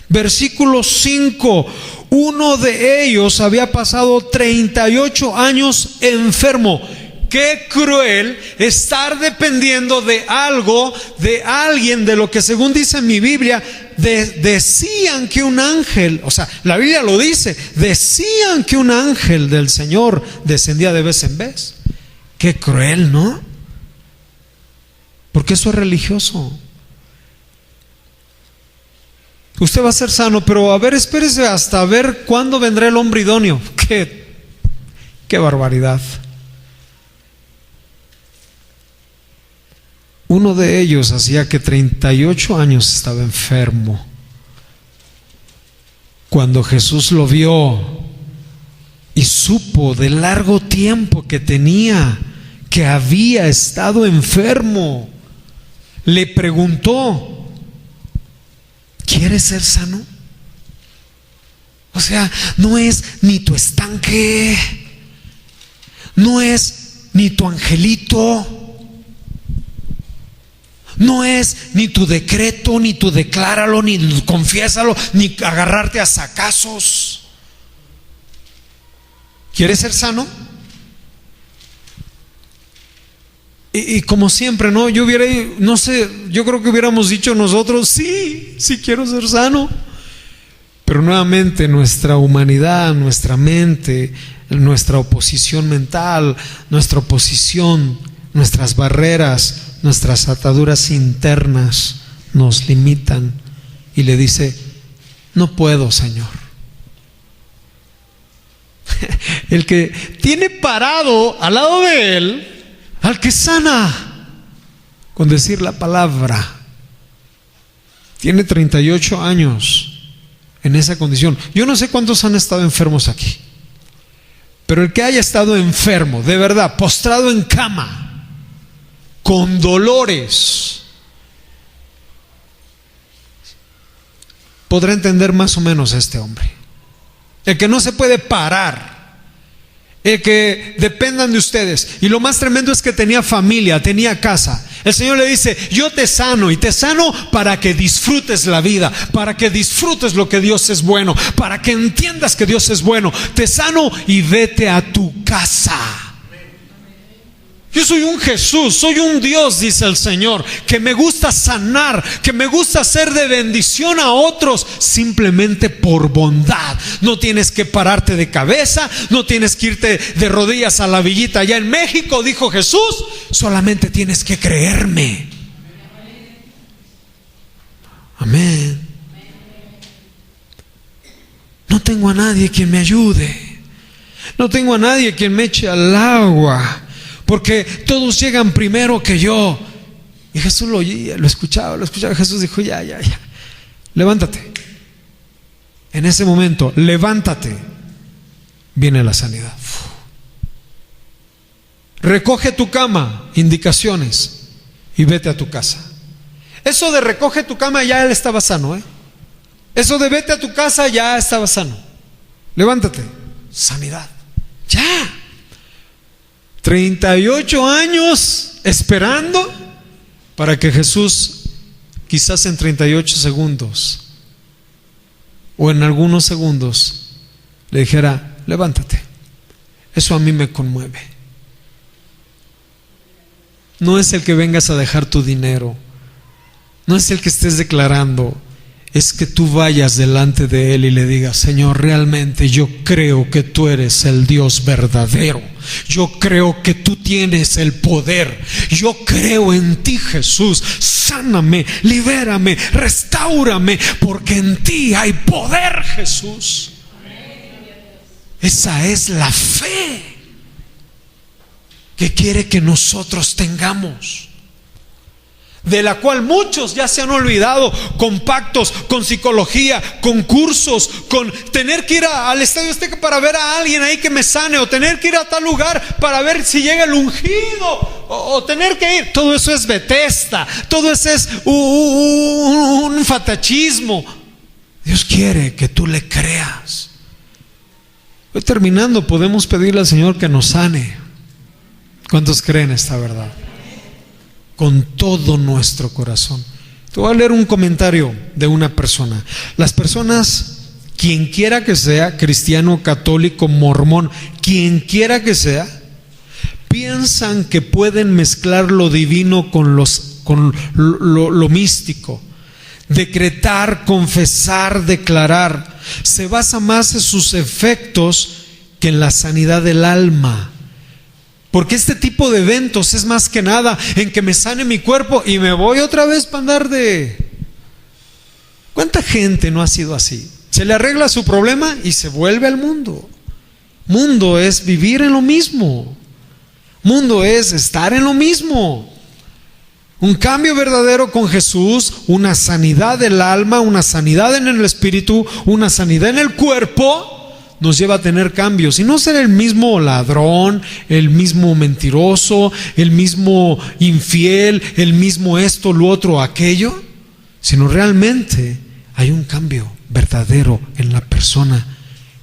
Speaker 3: Versículo 5: uno de ellos había pasado 38 años enfermo. qué cruel estar dependiendo de algo, de alguien, de lo que según dice mi Biblia, decían que un ángel, o sea, la Biblia lo dice, decían que un ángel del Señor descendía de vez en vez. Qué cruel, ¿no? Porque eso es religioso. Usted va a ser sano, pero a ver, espérese hasta ver cuándo vendrá el hombre idóneo. Qué barbaridad. Uno de ellos hacía que 38 años estaba enfermo. Cuando Jesús lo vio y supo del largo tiempo que tenía, que había estado enfermo, le preguntó: ¿quieres ser sano? O sea, no es ni tu estanque, no es ni tu angelito, no es ni tu decreto, ni tu decláralo, ni tu confiésalo, ni agarrarte a sacazos. ¿Quieres ser sano? Y como siempre, ¿no? Yo creo que hubiéramos dicho nosotros: sí quiero ser sano. Pero nuevamente nuestra humanidad, nuestra mente, nuestra oposición mental, nuestra oposición, nuestras barreras, nuestras ataduras internas nos limitan y le dice: no puedo, Señor. El que tiene parado al lado de él al que sana con decir la palabra, tiene 38 años en esa condición. Yo no sé cuántos han estado enfermos aquí, pero el que haya estado enfermo, de verdad, postrado en cama, con dolores, podrá entender más o menos a este hombre. El que no se puede parar, el que dependan de ustedes. Y lo más tremendo es que tenía familia, tenía casa. El Señor le dice: yo te sano, y te sano para que disfrutes la vida, para que disfrutes lo que Dios es bueno, para que entiendas que Dios es bueno. Te sano y vete a tu casa. Yo soy un Jesús, soy un Dios, dice el Señor, que me gusta sanar, que me gusta ser de bendición a otros simplemente por bondad. No tienes que pararte de cabeza, no tienes que irte de rodillas a la villita allá en México, dijo Jesús. Solamente tienes que creerme. Amén. No tengo a nadie quien me ayude, no tengo a nadie quien me eche al agua, porque todos llegan primero que yo. Y Jesús lo oía, lo escuchaba. Jesús dijo: ya, levántate. En ese momento, levántate, viene la sanidad. Recoge tu cama, indicaciones, y vete a tu casa. Eso de recoge tu cama, ya él estaba sano, Eso de vete a tu casa, ya estaba sano. Levántate, sanidad, ya. 38 años esperando para que Jesús, quizás en 38 segundos o en algunos segundos, le dijera: levántate. Eso a mí me conmueve. No es el que vengas a dejar tu dinero, no es el que estés declarando, es que tú vayas delante de Él y le digas: Señor, realmente yo creo que tú eres el Dios verdadero. Yo creo que tú tienes el poder. Yo creo en ti, Jesús. Sáname, libérame, restáurame, porque en ti hay poder, Jesús. Esa es la fe que quiere que nosotros tengamos, de la cual muchos ya se han olvidado, con pactos, con psicología, con cursos, con tener que ir al Estadio Azteca para ver a alguien ahí que me sane, o tener que ir a tal lugar para ver si llega el ungido, o tener que ir. Todo eso es Bethesda, todo eso es un fatachismo. Dios quiere que tú le creas. Hoy, terminando, podemos pedirle al Señor que nos sane. ¿Cuántos creen esta verdad? Con todo nuestro corazón. Te voy a leer un comentario de una persona. Las personas, quien quiera que sea, cristiano, católico, mormón, quien quiera que sea, piensan que pueden mezclar lo divino con lo místico. Decretar, confesar, declarar se basa más en sus efectos que en la sanidad del alma. Porque este tipo de eventos es más que nada en que me sane mi cuerpo y me voy otra vez para andar de... ¿Cuánta gente no ha sido así? Se le arregla su problema y se vuelve al mundo. Mundo es vivir en lo mismo. Mundo es estar en lo mismo. Un cambio verdadero con Jesús, una sanidad del alma, una sanidad en el espíritu, una sanidad en el cuerpo, nos lleva a tener cambios y no ser el mismo ladrón, el mismo mentiroso, el mismo infiel, el mismo esto, lo otro, aquello, sino realmente hay un cambio verdadero en la persona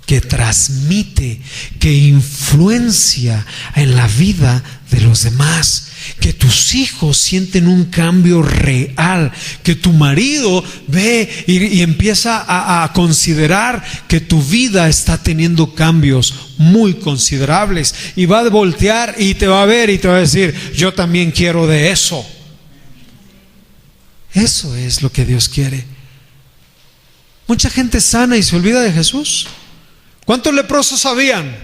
Speaker 3: que transmite, que influencia en la vida de los demás, que tus hijos sienten un cambio real, que tu marido ve y empieza a considerar que tu vida está teniendo cambios muy considerables y va a voltear y te va a ver y te va a decir: yo también quiero de eso. Eso es lo que Dios quiere. Mucha gente sana y se olvida de Jesús. ¿Cuántos leprosos habían?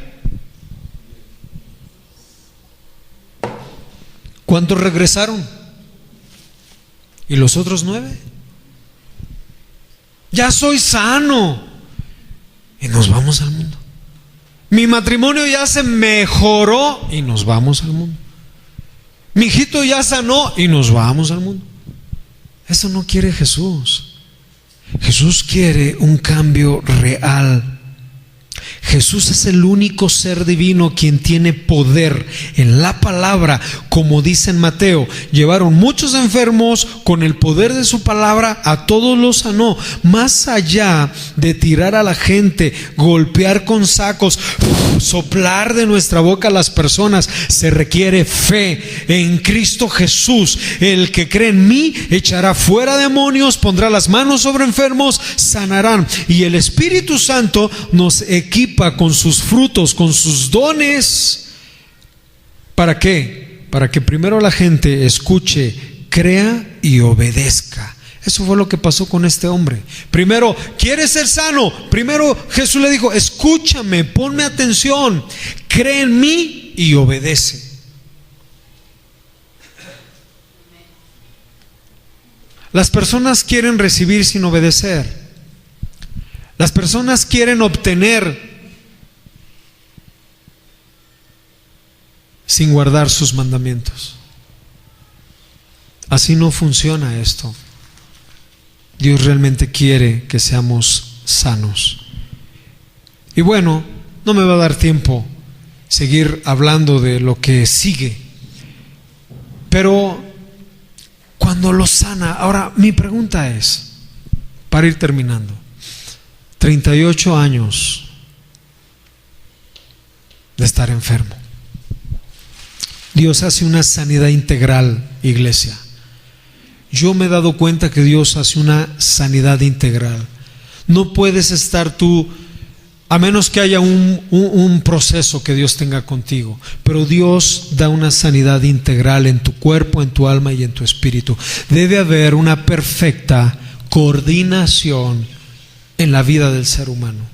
Speaker 3: ¿Cuántos regresaron? ¿Y los otros 9? Ya soy sano. Y nos vamos al mundo. Mi matrimonio ya se mejoró y nos vamos al mundo. Mi hijito ya sanó y nos vamos al mundo. Eso no quiere Jesús. Jesús quiere un cambio real. Jesús es el único ser divino quien tiene poder en la palabra, como dice en Mateo. Llevaron muchos enfermos, con el poder de su palabra a todos los sanó. Más allá de tirar a la gente, golpear con sacos, soplar de nuestra boca a las personas, se requiere fe en Cristo Jesús. El que cree en mí echará fuera demonios, pondrá las manos sobre enfermos, sanarán. Y el Espíritu Santo nos equipa con sus frutos, con sus dones. ¿Para qué? Para que primero la gente escuche, crea y obedezca. Eso fue lo que pasó con este hombre. Primero, ¿quieres ser sano? Primero Jesús le dijo: escúchame, ponme atención, cree en mí y obedece. Las personas quieren recibir sin obedecer. Las personas quieren obtener sin guardar sus mandamientos. Así no funciona esto. Dios realmente quiere que seamos sanos. Y bueno, no me va a dar tiempo seguir hablando de lo que sigue, pero cuando lo sana, ahora mi pregunta es, para ir terminando, 38 años de estar enfermo. Dios hace una sanidad integral, iglesia. Yo me he dado cuenta que Dios hace una sanidad integral. No puedes estar tú, a menos que haya un proceso que Dios tenga contigo, pero Dios da una sanidad integral en tu cuerpo, en tu alma y en tu espíritu. Debe haber una perfecta coordinación en la vida del ser humano.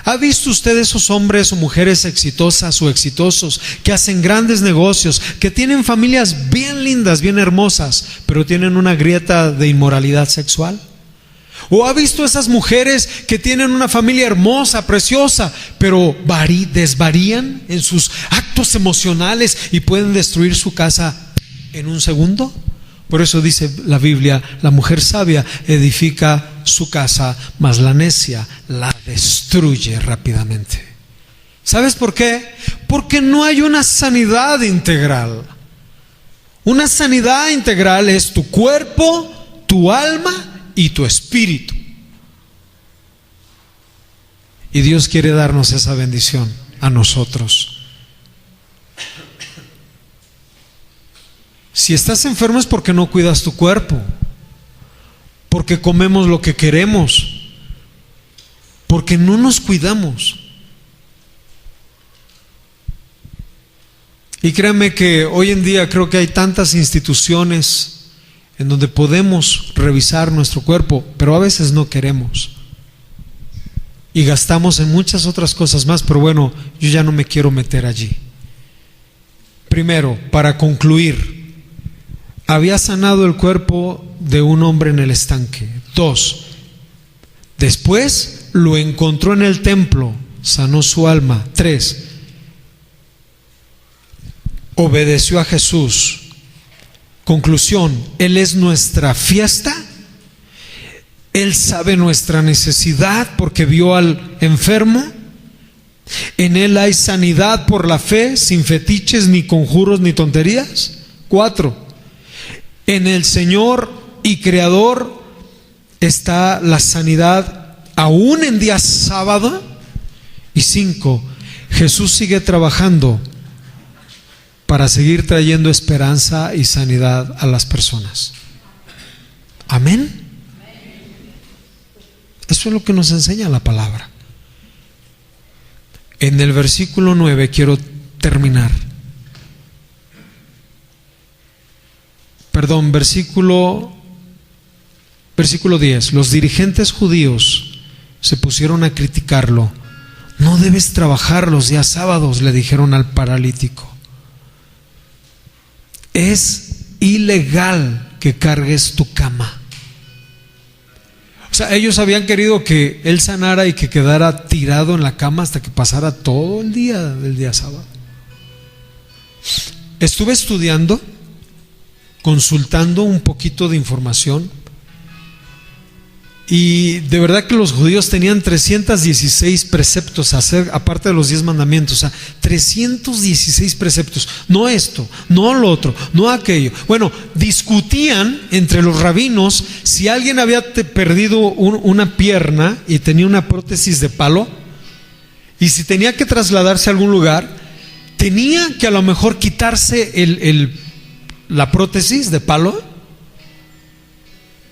Speaker 3: ¿Ha visto usted esos hombres o mujeres exitosas o exitosos que hacen grandes negocios, que tienen familias bien lindas, bien hermosas, pero tienen una grieta de inmoralidad sexual? ¿O ha visto esas mujeres que tienen una familia hermosa, preciosa, pero desvarían en sus actos emocionales y pueden destruir su casa en un segundo? Por eso dice la Biblia: la mujer sabia edifica su casa, mas la necia la destruye rápidamente. ¿Sabes por qué? Porque no hay una sanidad integral. Una sanidad integral es tu cuerpo, tu alma y tu espíritu. Y Dios quiere darnos esa bendición a nosotros. Si estás enfermo es porque no cuidas tu cuerpo, porque comemos lo que queremos, porque no nos cuidamos. Y créanme que hoy en día creo que hay tantas instituciones en donde podemos revisar nuestro cuerpo, pero a veces no queremos. Y gastamos en muchas otras cosas más, pero bueno, yo ya no me quiero meter allí. Primero, para concluir, había sanado el cuerpo de un hombre en el estanque. 2, después lo encontró en el templo, sanó su alma. 3, obedeció a Jesús. Conclusión, Él es nuestra fiesta. Él sabe nuestra necesidad porque vio al enfermo. En Él hay sanidad por la fe, sin fetiches, ni conjuros, ni tonterías. 4, en el Señor y Creador está la sanidad aún en día sábado. Y 5, Jesús sigue trabajando para seguir trayendo esperanza y sanidad a las personas. Amén. Eso es lo que nos enseña la palabra. En el versículo 9 quiero terminar. Perdón, versículo 10. Los dirigentes judíos se pusieron a criticarlo. No debes trabajar los días sábados, le dijeron al paralítico. Es ilegal que cargues tu cama. O sea, ellos habían querido que él sanara y que quedara tirado en la cama hasta que pasara todo el día del día sábado. Estuve estudiando, consultando un poquito de información, y de verdad que los judíos tenían 316 preceptos a hacer, aparte de los 10 mandamientos. O sea, 316 preceptos. No esto, no lo otro, no aquello. Bueno, discutían entre los rabinos si alguien había perdido una pierna y tenía una prótesis de palo, y si tenía que trasladarse a algún lugar, tenía que a lo mejor quitarse la prótesis de palo,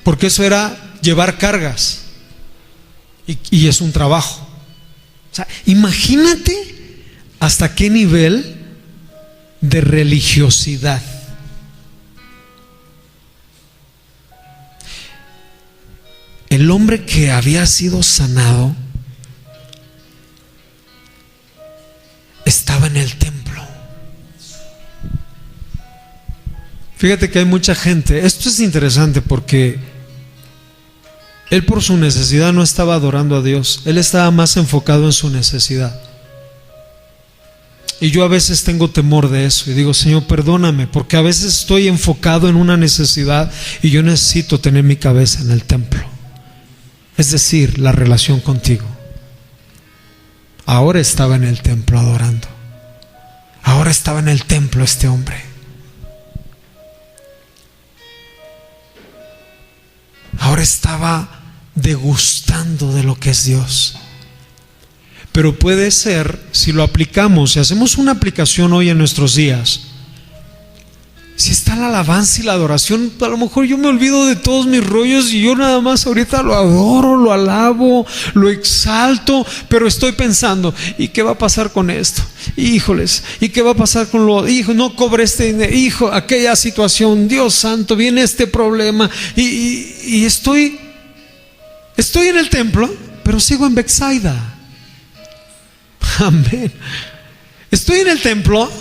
Speaker 3: porque eso era llevar cargas, y es un trabajo. O sea, imagínate hasta qué nivel de religiosidad. El hombre que había sido sanado estaba en el templo. Fíjate que hay mucha gente. Esto es interesante porque él por su necesidad no estaba adorando a Dios. Él estaba más enfocado en su necesidad. Y yo a veces tengo temor de eso y digo: Señor, perdóname, porque a veces estoy enfocado en una necesidad y yo necesito tener mi cabeza en el templo, es decir, la relación contigo. Ahora estaba en el templo adorando. Ahora estaba en el templo este hombre. Ahora estaba degustando de lo que es Dios. Pero puede ser, si lo aplicamos, si hacemos una aplicación hoy en nuestros días, si está la alabanza y la adoración, a lo mejor yo me olvido de todos mis rollos y yo nada más ahorita lo adoro, lo alabo, lo exalto, pero estoy pensando: ¿y qué va a pasar con esto? Híjoles, ¿y qué va a pasar con lo? Hijo, no cobré este dinero, hijo, aquella situación, Dios santo, viene este problema, y estoy en el templo, pero sigo en Bethsaida. Amén. Estoy en el templo,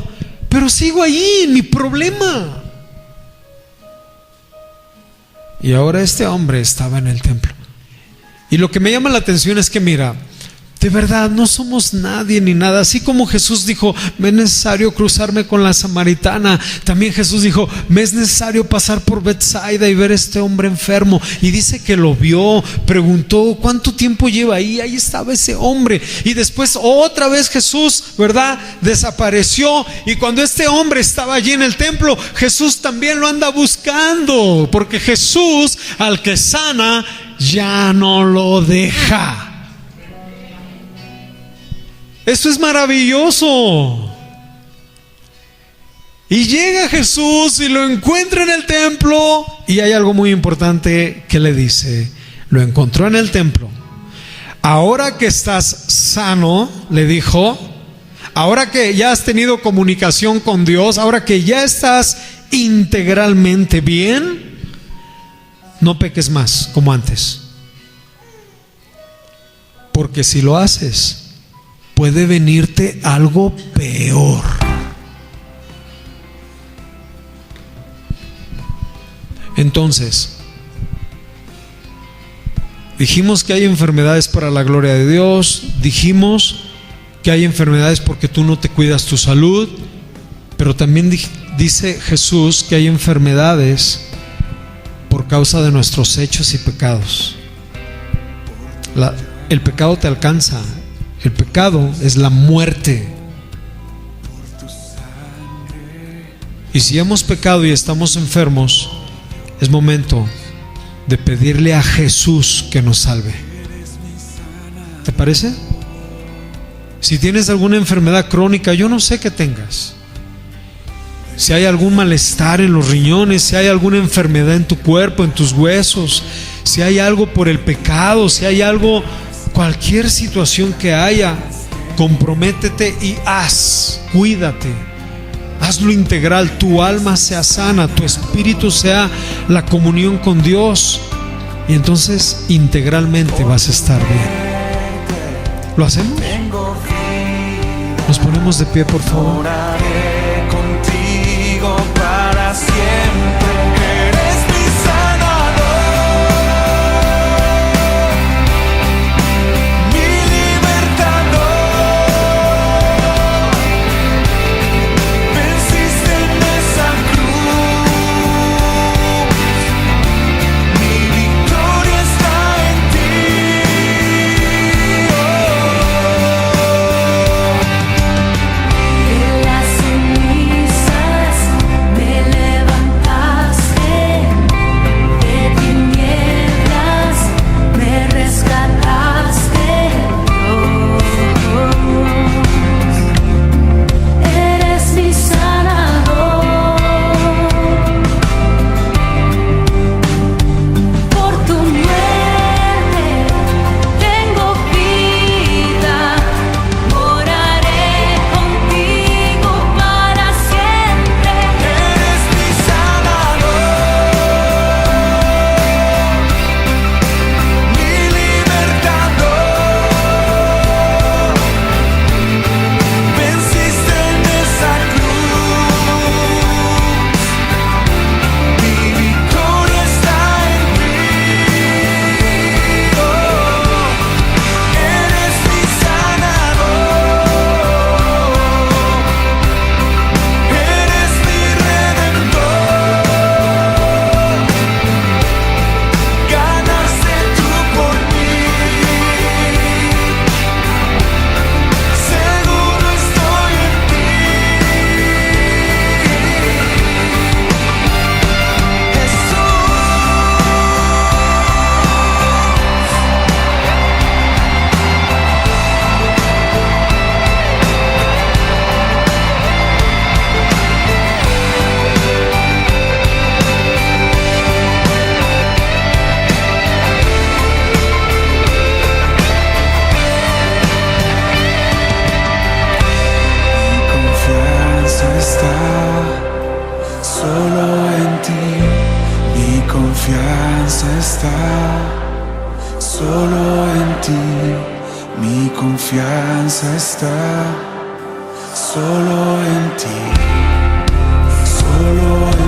Speaker 3: pero sigo ahí en mi problema. Y ahora este hombre estaba en el templo. Y lo que me llama la atención es que, mira, de verdad no somos nadie ni nada. Así como Jesús dijo: me es necesario cruzarme con la samaritana, también Jesús dijo: me es necesario pasar por Bethsaida y ver a este hombre enfermo. Y dice que lo vio, preguntó: ¿cuánto tiempo lleva ahí? Ahí estaba ese hombre. Y después otra vez Jesús, ¿verdad?, desapareció. Y cuando este hombre estaba allí en el templo, Jesús también lo anda buscando, porque Jesús al que sana ya no lo deja. Eso es maravilloso. Y llega Jesús y lo encuentra en el templo. Y hay algo muy importante que le dice. Lo encontró en el templo. Ahora que estás sano, le dijo, ahora que ya has tenido comunicación con Dios, ahora que ya estás integralmente bien, no peques más como antes. Porque si lo haces, puede venirte algo peor. Entonces, dijimos que hay enfermedades para la gloria de Dios, dijimos que hay enfermedades porque tú no te cuidas tu salud, pero también dice Jesús que hay enfermedades por causa de nuestros hechos y pecados. El pecado te alcanza, el pecado es la muerte. Y si hemos pecado y estamos enfermos, es momento de pedirle a Jesús que nos salve. ¿Te parece? Si tienes alguna enfermedad crónica, yo no sé qué tengas. Si hay algún malestar en los riñones, si hay alguna enfermedad en tu cuerpo, en tus huesos, si hay algo por el pecado, si hay algo, cualquier situación que haya, comprométete y cuídate. Hazlo integral, tu alma sea sana, tu espíritu sea la comunión con Dios, y entonces integralmente vas a estar bien. ¿Lo hacemos? Nos ponemos de pie, por favor.
Speaker 2: Oraré contigo para siempre. Eres mi sanador, mi libertador. Venciste en esa cruz, mi victoria está en ti.
Speaker 1: De las cenizas me levantaste, de tinieblas me rescataste, eres mi sanador. Por tu muerte tengo vida, moraré contigo para siempre.
Speaker 2: Eres mi sanador, mi libertador. Venciste en esa cruz, mi victoria está en ti. Eres mi sanador, eres mi redentor. Ganaste tú por mí, seguro estoy en ti. Mi confianza está solo en ti. Mi confianza está solo en ti. Mi confianza está solo en ti. Solo en